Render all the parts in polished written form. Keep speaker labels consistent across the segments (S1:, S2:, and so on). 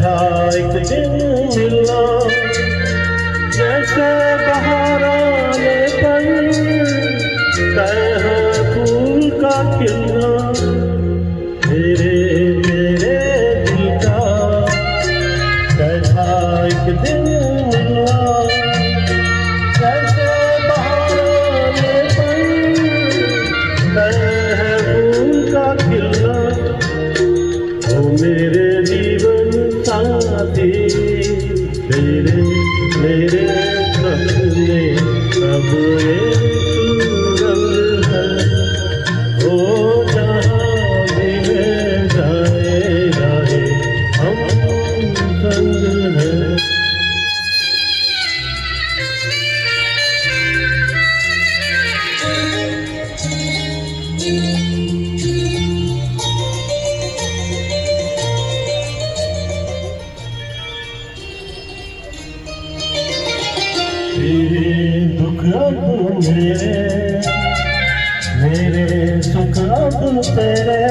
S1: कैसा एक दिन मिलना, जैसे बहार आने पर तय है फूल का खिलना। मेरे दिल का कैसा एक दिन मिलना, जैसे बहार आने पर तय है फूल का खिलना। ओ मेरे जीवन साथी, मेरे सपने अब एक रंग है। ओ जहाँ भी मैं जाए जाए हम संग हैं। तेरे दुख अब मेरे सुख अब तेरे,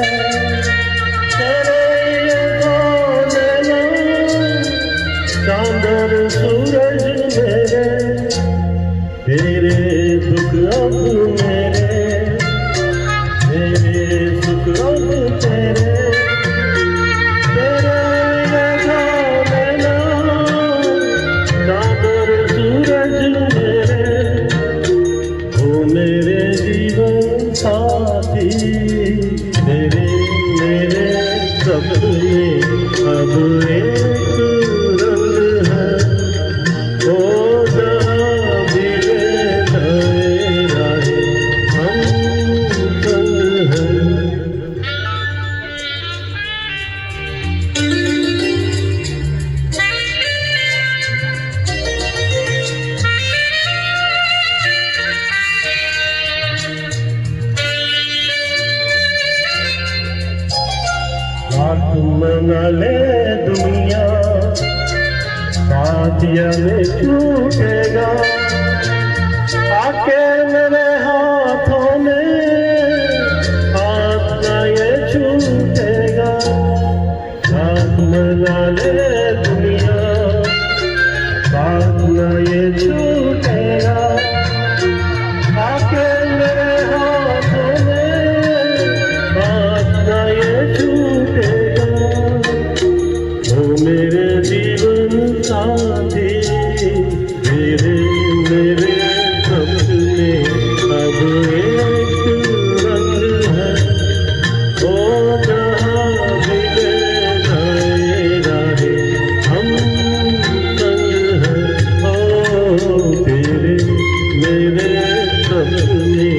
S1: तेरे ये दो नैना चांद और सूरज मेरे। तेरे दुख अब मेरे सुख अब तेरे, तेरे ये दो नैना चांद और सूरज मेरे। ओ मेरे जीवन साथी, मेरे सपने अब एक रंग है। ओ जहाँ भी मैं जाए राहे हम संग हैं। बात मना ले दुनिया, साथिया में छूटेगा आके मेरे हाथों में, हाथ ना ये छूटेगा। बात मना ले दुनिया, बात ना ये छूटेगा आके मेरे हाथों में, बात ना ये छूटेगा। ओ मेरे जीवन साथी, मेरे सपने अब एक रंग है। ओ जहाँ भी मैं जाए राहे हम संग हैं। ओ तेरे मेरे सपने